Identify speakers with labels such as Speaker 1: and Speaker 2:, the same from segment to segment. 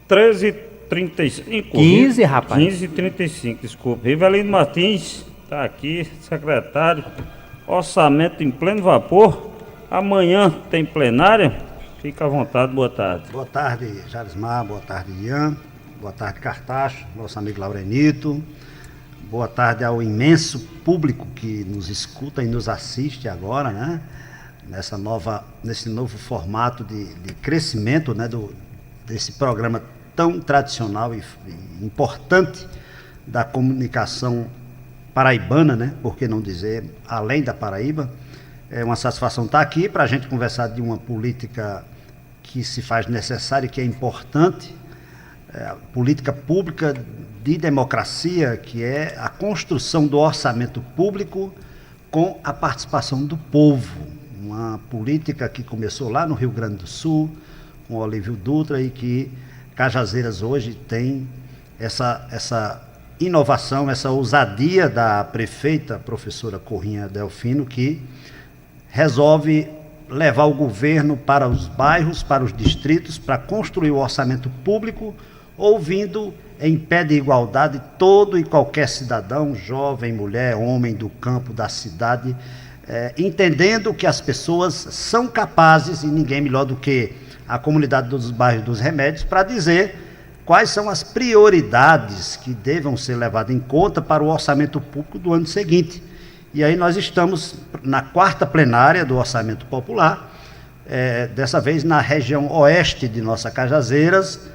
Speaker 1: 13h35.
Speaker 2: 15, rapaz.
Speaker 1: 15h35, desculpa. Rivelino Martins está aqui, secretário. Orçamento em pleno vapor. Amanhã tem plenária. Fica à vontade, boa tarde.
Speaker 3: Boa tarde, Jarismar, boa tarde, Ian, boa tarde, Cartacho, nosso amigo Laurenito, boa tarde ao imenso público que nos escuta e nos assiste agora, né? Nesse novo formato de crescimento, né? Desse programa tão tradicional e importante da comunicação paraibana, né? Por que não dizer além da Paraíba? É uma satisfação estar aqui para a gente conversar de uma política que se faz necessária e que é importante, política pública de democracia, que é a construção do orçamento público com a participação do povo. Uma política que começou lá no Rio Grande do Sul, com Olívio Dutra, e que Cajazeiras hoje tem essa inovação, essa ousadia da prefeita, professora Corrinha Delfino, que resolve levar o governo para os bairros, para os distritos, para construir o orçamento público, ouvindo em pé de igualdade todo e qualquer cidadão, jovem, mulher, homem do campo, da cidade, entendendo que as pessoas são capazes, e ninguém melhor do que a comunidade dos bairros dos Remédios, para dizer quais são as prioridades que devam ser levadas em conta para o orçamento público do ano seguinte. E aí nós estamos na 4ª plenária do Orçamento Popular, dessa vez na região oeste de nossa Cajazeiras,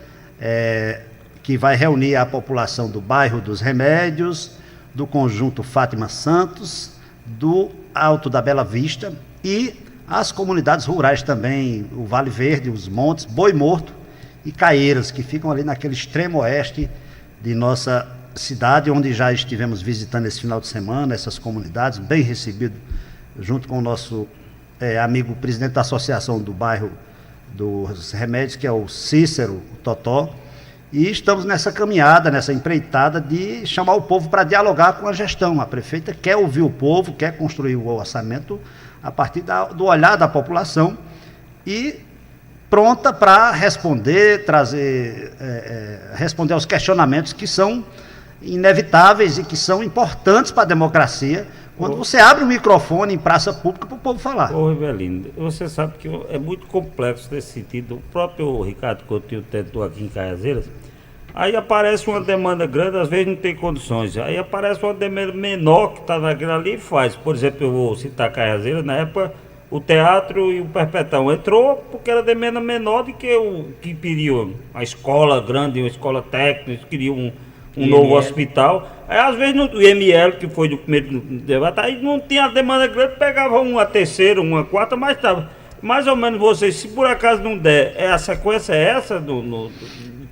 Speaker 3: que vai reunir a população do bairro dos Remédios, do conjunto Fátima Santos, do Alto da Bela Vista e as comunidades rurais também, o Vale Verde, os Montes, Boi Morto e Caieiras, que ficam ali naquele extremo oeste de nossa cidade, onde já estivemos visitando esse final de semana, essas comunidades, bem recebido, junto com o nosso amigo presidente da associação do bairro dos Remédios, que é o Cícero Totó, e estamos nessa caminhada, nessa empreitada de chamar o povo para dialogar com a gestão. A prefeita quer ouvir o povo, quer construir o orçamento a partir do olhar da população e pronta para responder, responder aos questionamentos que são inevitáveis e que são importantes para a democracia, quando você abre o microfone em praça pública para o povo falar.
Speaker 1: Ô Rivelino, você sabe que é muito complexo nesse sentido. O próprio Ricardo Coutinho tentou aqui em Cajazeiras, aí aparece uma demanda grande, às vezes não tem condições, aí aparece uma demanda menor que está naquilo ali e faz. Por exemplo, eu vou citar Cajazeiras, na época o teatro e o Perpetão entrou porque era demanda menor do que o que pediam a escola grande, uma escola técnica, queriam um novo hospital. Aí às vezes o IML, que foi do primeiro debate, aí não tinha demanda grande, pegava uma terceira, uma quarta, mas estava. Mais ou menos vocês, se por acaso não der, a sequência é essa do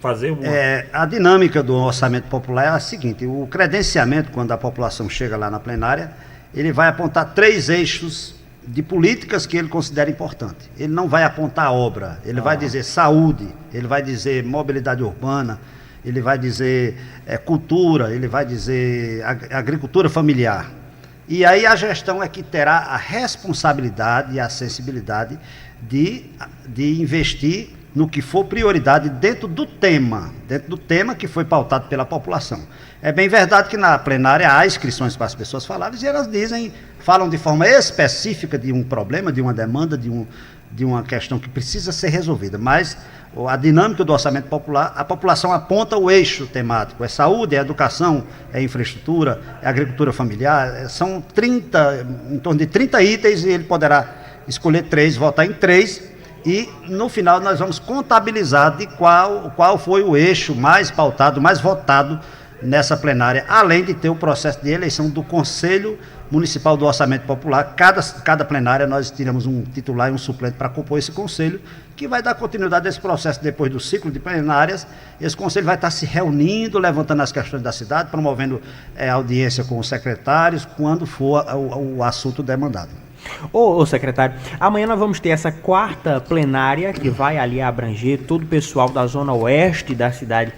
Speaker 1: fazer uma...
Speaker 3: A dinâmica do orçamento popular é a seguinte: o credenciamento, quando a população chega lá na plenária, ele vai apontar 3 eixos de políticas que ele considera importante. Ele não vai apontar obra, ele vai dizer saúde, ele vai dizer mobilidade urbana, ele vai dizer cultura, ele vai dizer agricultura familiar. E aí a gestão é que terá a responsabilidade e a sensibilidade de investir no que for prioridade dentro do tema que foi pautado pela população. É bem verdade que na plenária há inscrições para as pessoas falarem e elas falam de forma específica de um problema, de uma demanda, de uma questão que precisa ser resolvida, mas a dinâmica do orçamento popular, a população aponta o eixo temático: é saúde, é educação, é infraestrutura, é agricultura familiar, são em torno de 30 itens, e ele poderá escolher 3, votar em 3, e no final nós vamos contabilizar de qual foi o eixo mais pautado, mais votado nessa plenária, além de ter o processo de eleição do Conselho Municipal do Orçamento Popular. Cada plenária nós tiramos um titular e um suplente para compor esse conselho, que vai dar continuidade a esse processo depois do ciclo de plenárias. Esse conselho vai estar se reunindo, levantando as questões da cidade, promovendo audiência com os secretários, quando for o assunto demandado.
Speaker 2: Ô secretário, amanhã nós vamos ter essa 4ª plenária que vai ali abranger todo o pessoal da zona oeste da cidade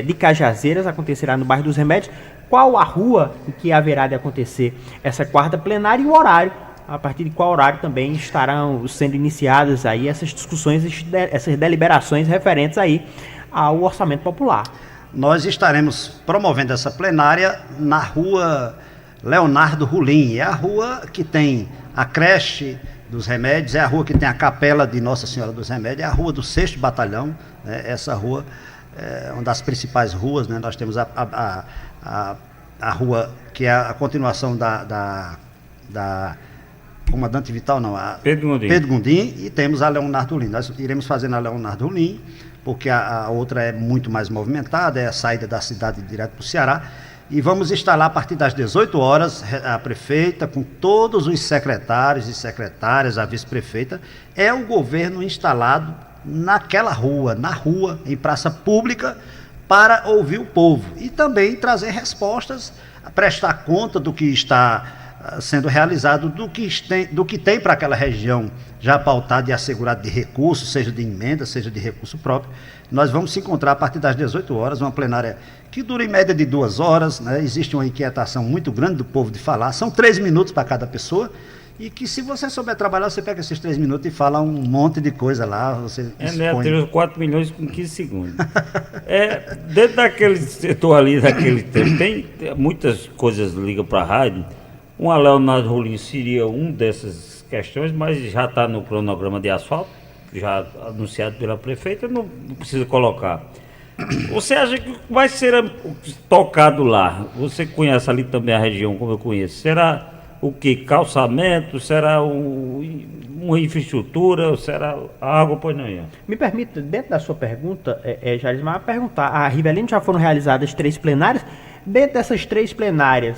Speaker 2: de Cajazeiras, acontecerá no bairro dos Remédios. Qual a rua em que haverá de acontecer essa 4ª plenária e o horário? A partir de qual horário também estarão sendo iniciadas aí essas discussões, essas deliberações referentes aí ao orçamento popular.
Speaker 3: Nós estaremos promovendo essa plenária na rua Leonardo Rolim. É a rua que tem a creche dos remédios, é a rua que tem a capela de Nossa Senhora dos Remédios, é a rua do 6º Batalhão, né? Essa rua é uma das principais ruas, né? Nós temos a rua que é a continuação da Comandante Vital, não, a Pedro Gondim, e temos a Leonardo Rolim. Nós iremos fazer na Leonardo Rolim, porque a outra é muito mais movimentada, é a saída da cidade direto para o Ceará, e vamos estar lá a partir das 18 horas, a prefeita, com todos os secretários e secretárias, a vice-prefeita, é o governo instalado naquela rua, em praça pública, para ouvir o povo e também trazer respostas, prestar conta do que está sendo realizado, do que tem para aquela região já pautado e assegurado de recursos, seja de emenda, seja de recurso próprio. Nós vamos se encontrar a partir das 18 horas, uma plenária que dura em média de 2 horas, né? Existe uma inquietação muito grande do povo de falar, são 3 minutos para cada pessoa, e que se você souber trabalhar, você pega esses 3 minutos e fala um monte de coisa lá, você
Speaker 1: expõe. 4 milhões com 15 segundos. Dentro daquele setor ali, daquele tempo, tem muitas coisas ligam para a rádio. Uma Leonardo Rolim seria uma dessas questões, mas já está no cronograma de asfalto, já anunciado pela prefeita, não precisa colocar. Você acha que vai ser tocado lá? Você conhece ali também a região, como eu conheço. Será o que? Calçamento? Será uma infraestrutura? Será água? Pois não é?
Speaker 2: Me permita, dentro da sua pergunta, Jarismar, perguntar. A Rivelino já foram realizadas 3 plenárias. Dentro dessas 3 plenárias,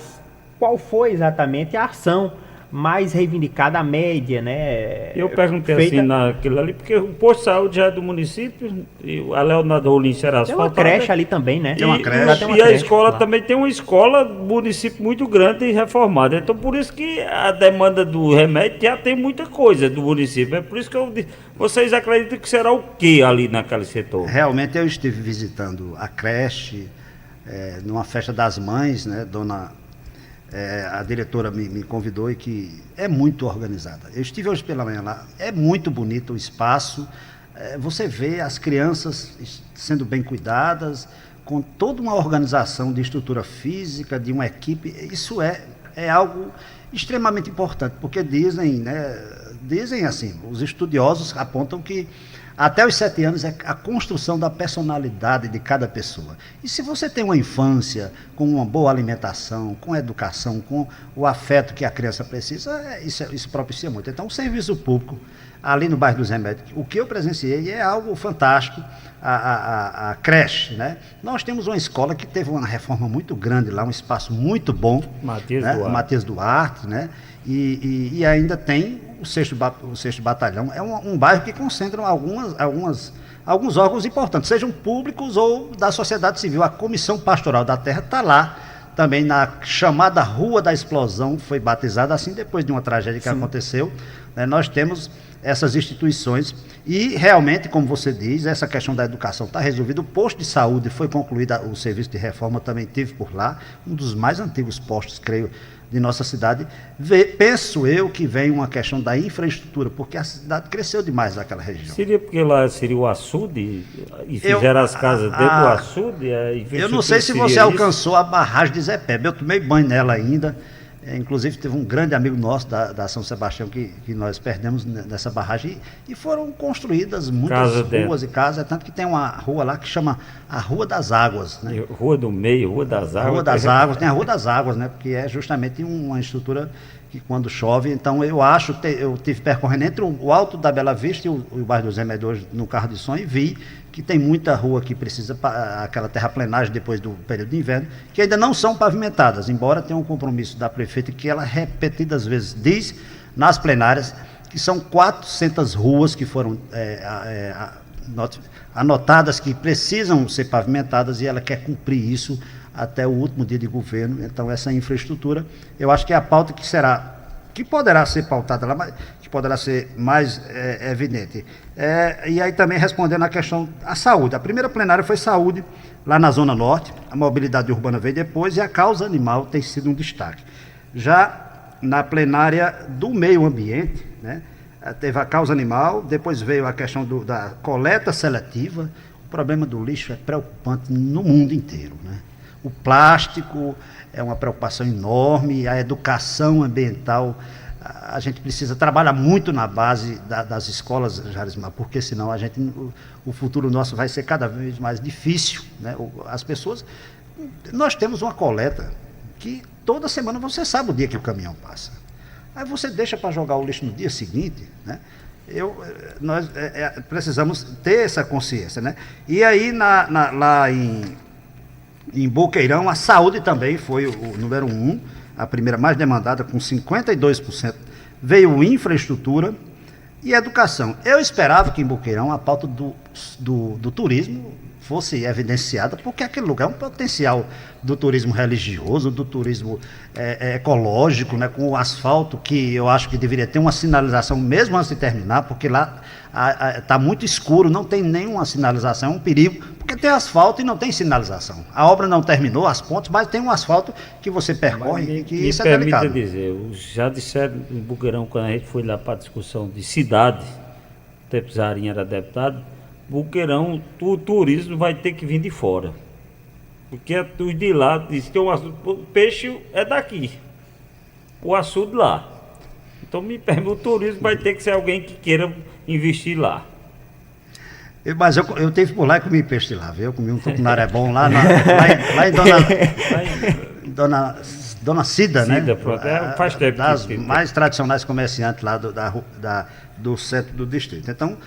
Speaker 2: qual foi exatamente a ação mais reivindicada, a média, né?
Speaker 1: Eu perguntei assim naquilo ali, porque o posto de saúde já é do município, e a Leonardo Rolim será asfaltada.
Speaker 2: Tem uma creche ali também, né?
Speaker 1: Tem uma creche. E a escola também tem uma escola do município muito grande e reformada. Então, por isso que a demanda do remédio já tem muita coisa do município. É por isso que eu disse, vocês acreditam que será o que ali naquele setor?
Speaker 3: Realmente eu estive visitando a creche, numa festa das mães, né, a diretora me convidou, e que é muito organizada. Eu estive hoje pela manhã lá, é muito bonito o espaço, você vê as crianças sendo bem cuidadas, com toda uma organização de estrutura física, de uma equipe. Isso é algo extremamente importante, porque dizem assim, os estudiosos apontam que até os 7 anos é a construção da personalidade de cada pessoa. E se você tem uma infância com uma boa alimentação, com educação, com o afeto que a criança precisa, isso propicia muito. Então, o serviço público, ali no bairro dos Remédios, o que eu presenciei é algo fantástico. A creche, né? Nós temos uma escola que teve uma reforma muito grande lá, um espaço muito bom. Matias Duarte, né? E ainda tem o 6º Batalhão. É um bairro que concentra alguns órgãos importantes, sejam públicos ou da sociedade civil. A Comissão Pastoral da Terra está lá, também na chamada Rua da Explosão, foi batizada assim depois de uma tragédia que aconteceu. Né? Nós temos essas instituições e realmente, como você diz, essa questão da educação está resolvida. O posto de saúde foi concluído, o serviço de reforma também teve por lá, um dos mais antigos postos, creio, de nossa cidade. Penso eu que vem uma questão da infraestrutura, porque a cidade cresceu demais naquela região.
Speaker 1: Seria porque lá seria o açude e fizeram as casas dentro do açude?
Speaker 3: Eu não sei se você alcançou a barragem de Zé Pepe. Eu tomei banho nela ainda. Inclusive teve um grande amigo nosso da São Sebastião que nós perdemos nessa barragem, e foram construídas muitas ruas e casas, tanto que tem uma rua lá que chama a Rua das Águas, né?
Speaker 1: Rua do Meio, Rua das Águas.
Speaker 3: Rua das Águas, tem a Rua das Águas, né? Porque é justamente uma estrutura que quando chove, então eu tive percorrendo entre o Alto da Bela Vista e o bairro dos Remédios no carro de som, e vi que tem muita rua que precisa, aquela terraplenagem depois do período de inverno, que ainda não são pavimentadas, embora tenha um compromisso da prefeita que ela repetidas vezes diz nas plenárias que são 400 ruas que foram anotadas que precisam ser pavimentadas, e ela quer cumprir isso até o último dia de governo. Então essa infraestrutura, eu acho que é a pauta que poderá ser pautada lá, mas que poderá ser mais evidente. E aí também respondendo à questão da saúde. A primeira plenária foi saúde, lá na Zona Norte, a mobilidade urbana veio depois, e a causa animal tem sido um destaque. Já na plenária do meio ambiente, né, teve a causa animal, depois veio a questão da coleta seletiva, O problema do lixo é preocupante no mundo inteiro, né? O plástico é uma preocupação enorme, a educação ambiental, a gente precisa trabalhar muito na base das escolas, Jarismar, porque senão o futuro nosso vai ser cada vez mais difícil, né? As pessoas, nós temos uma coleta que toda semana você sabe o dia que o caminhão passa. Aí você deixa para jogar o lixo no dia seguinte, né? Nós precisamos ter essa consciência, né? E aí lá em Boqueirão, a saúde também foi o número 1, a primeira mais demandada, com 52%. Veio infraestrutura e educação. Eu esperava que em Boqueirão a pauta do turismo fosse evidenciada, porque aquele lugar é um potencial do turismo religioso, do turismo ecológico, né, com o asfalto, que eu acho que deveria ter uma sinalização mesmo antes de terminar, porque lá está muito escuro, não tem nenhuma sinalização, é um perigo, porque tem asfalto e não tem sinalização. A obra não terminou, as pontes, mas tem um asfalto que você percorre, que isso é delicado.
Speaker 1: Me permita dizer, já disseram em Boqueirão, quando a gente foi lá para a discussão de cidade, o Tempo Zarinha era deputado, Boqueirão, o turismo vai ter que vir de fora. Porque os de lá dizem que o peixe é daqui, o açude lá. Então me pergunto, o turismo vai ter que ser alguém que queira investir lá.
Speaker 3: Mas eu tive por lá e comi peixe lá, viu? Eu comi um tucunaré bom lá em Dona Cida, né?
Speaker 1: Pronto. Faz tempo.
Speaker 3: Das mais tradicionais comerciantes lá do centro do distrito. Então,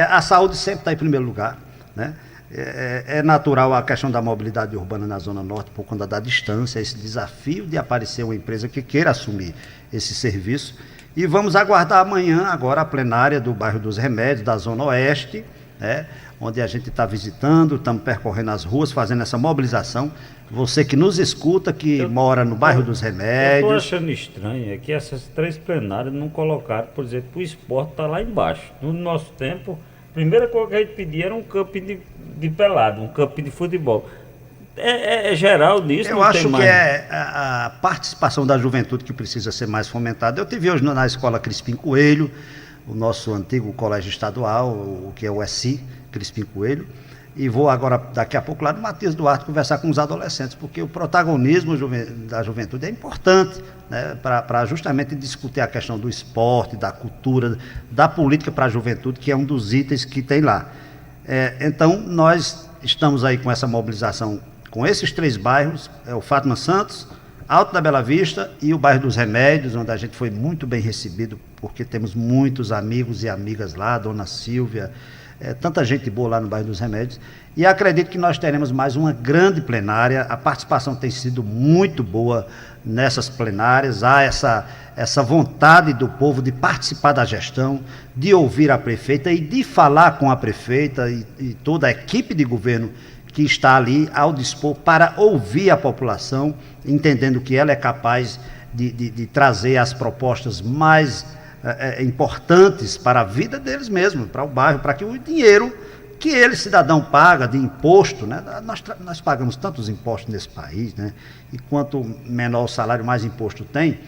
Speaker 3: a saúde sempre está em primeiro lugar, né? É natural a questão da mobilidade urbana na Zona Norte por conta da distância, esse desafio de aparecer uma empresa que queira assumir esse serviço. E vamos aguardar amanhã agora a plenária do bairro dos Remédios, da Zona Oeste, né? Onde a gente está visitando, estamos percorrendo as ruas, fazendo essa mobilização. Você que nos escuta, que mora no bairro dos Remédios.
Speaker 1: Eu estou achando estranho que essas 3 plenárias não colocaram, por exemplo, o esporte está lá embaixo. No nosso tempo, a primeira coisa que a gente pedia era um campinho de pelado, um campinho de futebol. É geral nisso.
Speaker 3: Eu acho que é a participação da juventude que precisa ser mais fomentada. Eu tive hoje na escola Crispim Coelho, o nosso antigo colégio estadual, o que é o ESI, Crispim Coelho, e vou agora, daqui a pouco, lá no Matias Duarte, conversar com os adolescentes, porque o protagonismo da juventude é importante, né, para justamente discutir a questão do esporte, da cultura, da política para a juventude, que é um dos itens que tem lá. Então, nós estamos aí com essa mobilização com esses 3 bairros, o Fátima Santos, Alto da Bela Vista e o bairro dos Remédios, onde a gente foi muito bem recebido, porque temos muitos amigos e amigas lá, Dona Silvia, tanta gente boa lá no bairro dos Remédios, e acredito que nós teremos mais uma grande plenária. A participação tem sido muito boa nessas plenárias, há essa vontade do povo de participar da gestão, de ouvir a prefeita e de falar com a prefeita e toda a equipe de governo que está ali ao dispor para ouvir a população, entendendo que ela é capaz de trazer as propostas mais importantes para a vida deles mesmos, para o bairro, para que o dinheiro que ele, cidadão, paga de imposto, né? Nós pagamos tantos impostos nesse país, né? E quanto menor o salário, mais imposto tem,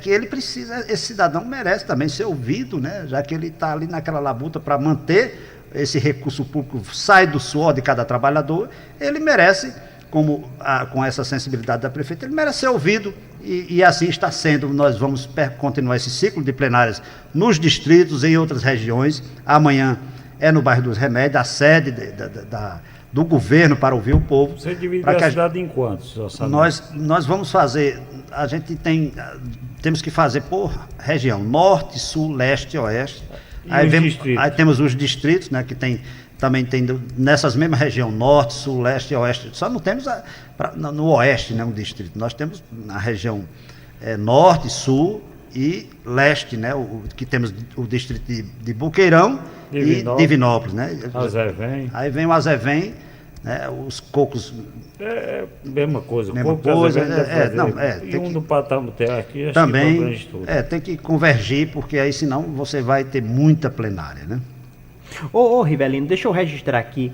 Speaker 3: que ele precisa, esse cidadão merece também ser ouvido, né? Já que ele está ali naquela labuta para manter esse recurso público, sai do suor de cada trabalhador, ele merece, com essa sensibilidade da prefeita, ele merece ser ouvido, e assim está sendo. Nós vamos continuar esse ciclo de plenárias nos distritos, em outras regiões. Amanhã é no bairro dos Remédios, a sede do governo para ouvir o povo.
Speaker 1: Você divide a cidade em quantos?
Speaker 3: Nós vamos fazer, temos que fazer por região, norte, sul, leste e oeste. Aí temos os distritos, né, que também tem nessas mesmas regiões, norte, sul, leste e oeste. Só não temos no oeste, né, um distrito. Nós temos na região norte, sul e leste, né, que temos o distrito de Boqueirão e Divinópolis, né?
Speaker 1: Azevém.
Speaker 3: Aí vem o Azevém, né, os cocos.
Speaker 1: Mesma coisa.
Speaker 3: E
Speaker 1: um do Patamo Terra aqui,
Speaker 3: também tem que convergir, porque aí senão você vai ter muita plenária, né?
Speaker 2: Ô Rivelino, deixa eu registrar aqui,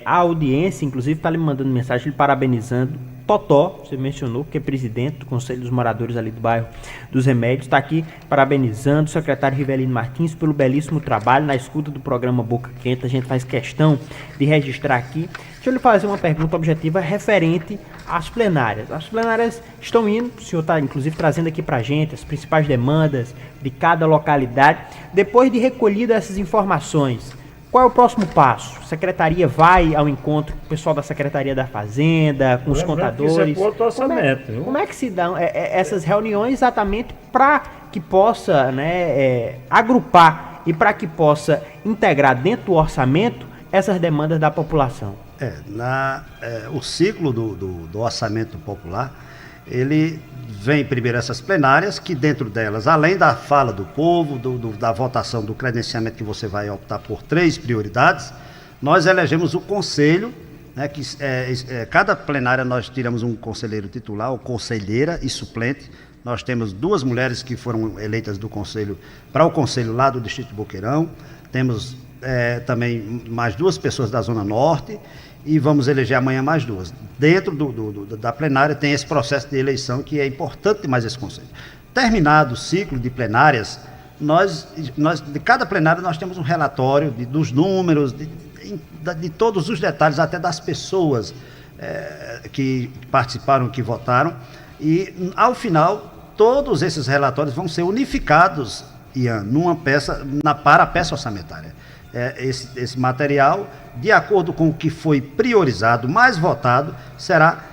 Speaker 2: a audiência, inclusive, está lhe mandando mensagem, lhe parabenizando Totó, você mencionou, que é presidente do Conselho dos Moradores ali do bairro dos Remédios, está aqui parabenizando o secretário Rivelino Martins pelo belíssimo trabalho na escuta do programa Boca Quente. A gente faz questão de registrar aqui. Deixa eu lhe fazer uma pergunta objetiva referente às plenárias. As plenárias estão indo, o senhor está inclusive trazendo aqui para a gente as principais demandas de cada localidade. Depois de recolhido essas informações, qual é o próximo passo? A secretaria vai ao encontro com o pessoal da Secretaria da Fazenda, com os contadores?
Speaker 1: Isso é outro orçamento, viu?
Speaker 2: Como é que se dão essas reuniões exatamente para que possa, né, agrupar e para que possa integrar dentro do orçamento essas demandas da população?
Speaker 3: O ciclo do orçamento popular, ele vem primeiro essas plenárias, que dentro delas, além da fala do povo, da votação do credenciamento, que você vai optar por 3 prioridades, nós elegemos o conselho, né, que cada plenária nós tiramos um conselheiro titular, ou conselheira e suplente. Nós temos 2 mulheres que foram eleitas do conselho para o conselho lá do Distrito de Boqueirão, temos também mais 2 pessoas da Zona Norte, e vamos eleger amanhã mais 2. Dentro da plenária tem esse processo de eleição, que é importante demais esse conselho. Terminado o ciclo de plenárias, nós de cada plenária nós temos um relatório dos números, de todos os detalhes, até das pessoas que participaram, que votaram, e ao final todos esses relatórios vão ser unificados, Ian, para a peça orçamentária. Esse material, de acordo com o que foi priorizado, mais votado, será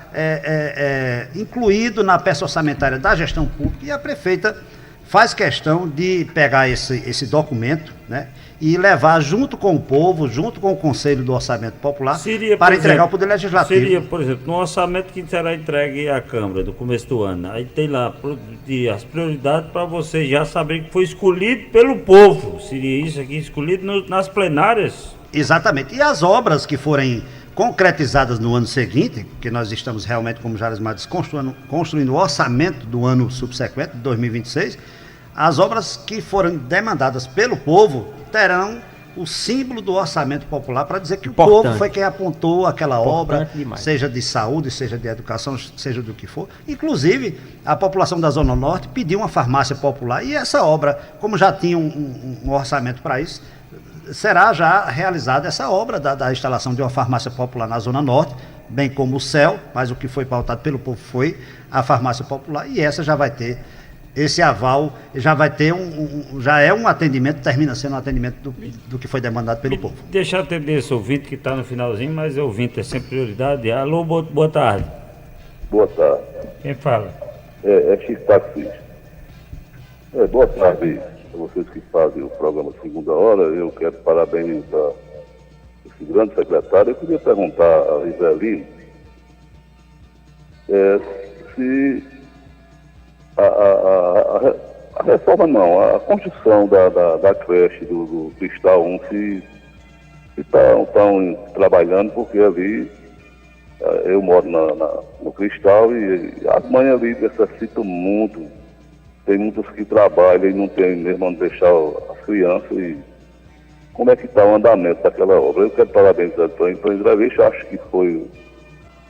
Speaker 3: incluído na peça orçamentária da gestão pública, e a prefeita faz questão de pegar esse documento, né, e levar junto com o povo, junto com o Conselho do Orçamento Popular, para entregar ao Poder Legislativo.
Speaker 1: Seria, por exemplo, no orçamento que será entregue à Câmara do começo do ano, aí tem lá as prioridades para você já saber que foi escolhido pelo povo. Seria isso aqui, escolhido nas plenárias?
Speaker 3: Exatamente. E as obras que forem concretizadas no ano seguinte, que nós estamos realmente, como Jales Matos, construindo o orçamento do ano subsequente, de 2026, as obras que forem demandadas pelo povo terão o símbolo do orçamento popular, para dizer que o povo foi quem apontou aquela obra, seja de saúde, seja de educação, seja do que for. Inclusive, a população da Zona Norte pediu uma farmácia popular, e essa obra, como já tinha um orçamento para isso, será já realizada essa obra da instalação de uma farmácia popular na Zona Norte, bem como o CEL, mas o que foi pautado pelo povo foi a farmácia popular, e essa já vai ter esse aval, já vai ter já é um atendimento, termina sendo um atendimento do que foi demandado pelo povo.
Speaker 1: Deixa eu atender esse ouvinte que está no finalzinho, mas o ouvinte é sempre prioridade. Alô, boa tarde.
Speaker 4: Boa tarde.
Speaker 1: Quem fala?
Speaker 4: É Chico Taxista. Boa tarde a vocês que fazem o programa Segunda Hora. Eu quero parabenizar esse grande secretário. Eu queria perguntar a Rivelino se a reforma não, a construção da creche do Cristal 1, se estão trabalhando, porque ali eu moro no Cristal e as mães ali necessitam muito. Tem muitas que trabalham e não tem mesmo onde deixar as crianças. E como é que está o andamento daquela obra? Eu quero parabenizar o Antônio Entrevista, acho que foi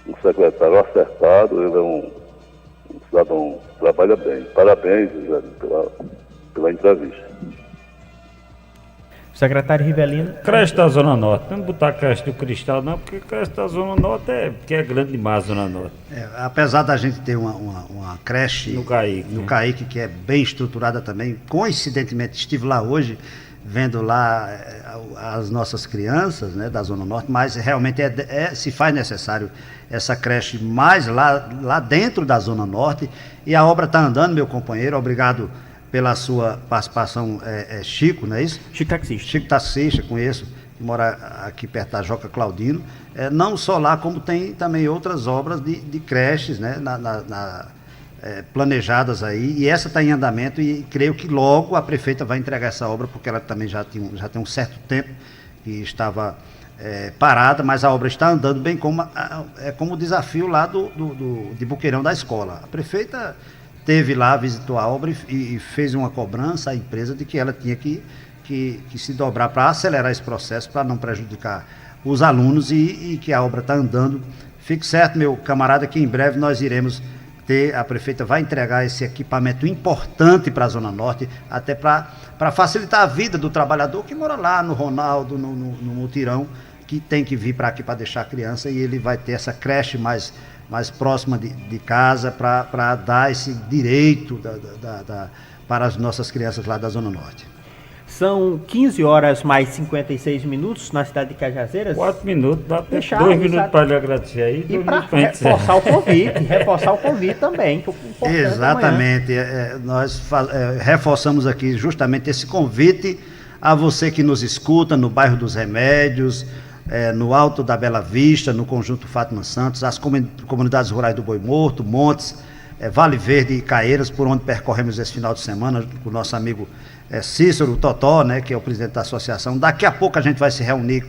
Speaker 4: um secretário acertado, ele é um cidadão que trabalha bem. Parabéns, José, pela entrevista.
Speaker 2: Secretário Rivelino.
Speaker 1: Creche da Zona Norte. Não botar creche do Cristal, não, porque creche da Zona Norte porque é grande demais a Zona Norte.
Speaker 3: Apesar da gente ter uma creche no Caíque, que é bem estruturada também, coincidentemente estive lá hoje, vendo lá as nossas crianças, né, da Zona Norte, mas realmente se faz necessário essa creche mais lá dentro da Zona Norte, e a obra está andando, meu companheiro. Obrigado pela sua participação, Chico, não é isso?
Speaker 2: Chico Taxista.
Speaker 3: Chico Taxista, conheço, que mora aqui perto da Joca Claudino. Não só lá, como tem também outras obras de creches, né, planejadas aí, e essa está em andamento, e creio que logo a prefeita vai entregar essa obra, porque ela também já tem um certo tempo que estava parada, mas a obra está andando, bem como como o desafio lá de Boqueirão da escola. A prefeita teve lá, visitou a obra e fez uma cobrança à empresa de que ela tinha que se dobrar para acelerar esse processo, para não prejudicar os alunos e que a obra está andando. Fique certo, meu camarada, que em breve nós iremos ter, a prefeita vai entregar esse equipamento importante para a Zona Norte, até para facilitar a vida do trabalhador que mora lá no Ronaldo, no Mutirão, que tem que vir para aqui para deixar a criança, e ele vai ter essa creche mais próxima de casa para dar esse direito para as nossas crianças lá da Zona Norte.
Speaker 2: São 15 horas mais 56 minutos na cidade de Cajazeiras.
Speaker 1: 4 minutos, dá até
Speaker 2: Deixar,
Speaker 1: 2 minutos
Speaker 2: exato.
Speaker 1: para lhe agradecer aí.
Speaker 2: E para reforçar o convite também. Que é importante
Speaker 3: Exatamente, nós reforçamos aqui justamente esse convite a você que nos escuta no bairro dos Remédios, no Alto da Bela Vista, no Conjunto Fátima Santos, as comunidades rurais do Boi Morto, Montes, Vale Verde e Caeiras, por onde percorremos esse final de semana com o nosso amigo Cícero Totó, né, que é o presidente da associação. Daqui a pouco a gente vai se reunir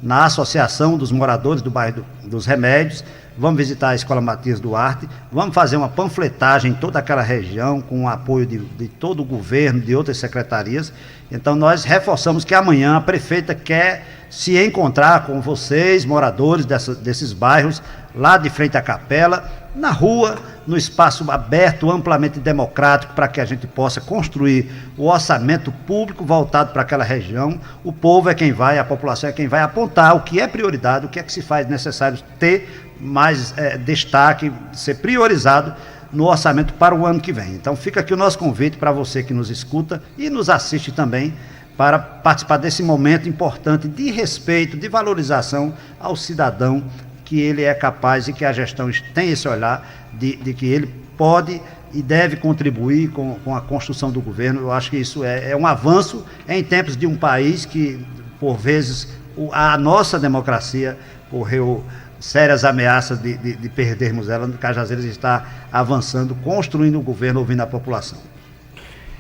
Speaker 3: na Associação dos Moradores do Bairro dos Remédios, vamos visitar a Escola Matias Duarte, vamos fazer uma panfletagem em toda aquela região, com o apoio de todo o governo, de outras secretarias. Então nós reforçamos que amanhã a prefeita quer se encontrar com vocês, moradores desses bairros, lá de frente à capela, na rua, no espaço aberto, amplamente democrático, para que a gente possa construir o orçamento público voltado para aquela região. O povo é quem vai, a população é quem vai apontar o que é prioridade, o que é que se faz necessário ter mais destaque, ser priorizado no orçamento para o ano que vem. Então fica aqui o nosso convite para você que nos escuta e nos assiste também, para participar desse momento importante de respeito, de valorização ao cidadão, que ele é capaz e que a gestão tem esse olhar de que ele pode e deve contribuir com a construção do governo. Eu acho que isso é um avanço em tempos de um país que, por vezes, a nossa democracia correu sérias ameaças de perdermos ela. Cajazeiras está avançando, construindo o governo, ouvindo a população.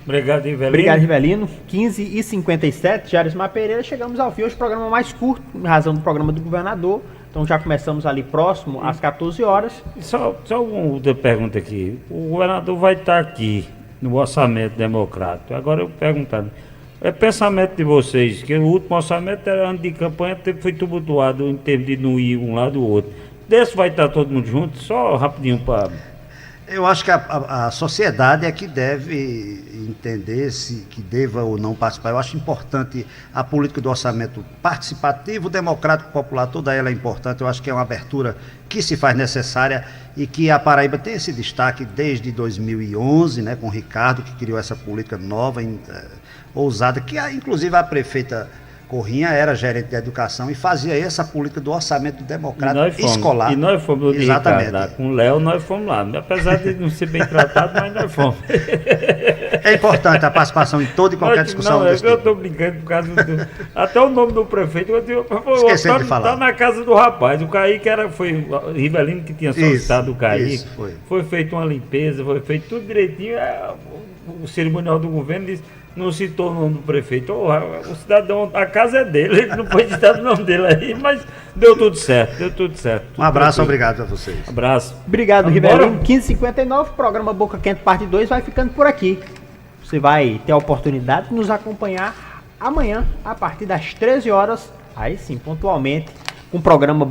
Speaker 1: Obrigado, Rivelino.
Speaker 2: Obrigado, Rivelino. 15h57, Jarismar Pereira, chegamos ao fim. Hoje o programa mais curto, em razão do programa do governador. Então já começamos ali próximo, às 14 horas.
Speaker 1: Só uma outra pergunta aqui. O governador vai estar aqui no orçamento democrático. Agora eu perguntando, é pensamento de vocês, que o último orçamento era ano de campanha, foi tumultuado em termos de não ir um lado ou outro. Desse vai estar todo mundo junto? Só rapidinho para...
Speaker 3: Eu acho que a sociedade é que deve entender que deva ou não participar. Eu acho importante a política do orçamento participativo, democrático, popular, toda ela é importante. Eu acho que é uma abertura que se faz necessária e que a Paraíba tem esse destaque desde 2011, né, com o Ricardo, que criou essa política nova, ousada, que inclusive a prefeita Corrinha era gerente de educação e fazia essa política do orçamento democrático escolar.
Speaker 1: E nós fomos,
Speaker 3: exatamente.
Speaker 1: Ricardo, com o Léo, nós fomos lá. Apesar de não ser bem tratado, mas nós fomos.
Speaker 3: É importante a participação em toda e qualquer discussão.
Speaker 1: Não, eu estou brincando por causa do... Até o nome do prefeito, eu digo,
Speaker 3: esqueci de falar.
Speaker 1: Tá na casa do rapaz. O Kaique foi o Rivelino que tinha solicitado o Kaique.
Speaker 3: Isso,
Speaker 1: foi feita uma limpeza, foi feito tudo direitinho. O cerimonial do governo disse... Não citou o nome do prefeito. O cidadão, a casa é dele, ele não foi citar o nome dele aí, mas deu tudo certo.
Speaker 3: Um abraço, obrigado a vocês.
Speaker 1: Abraço.
Speaker 2: Obrigado, Rivelino. 15h59, programa Boca Quente Parte 2 vai ficando por aqui. Você vai ter a oportunidade de nos acompanhar amanhã, a partir das 13 horas, aí sim, pontualmente, com o programa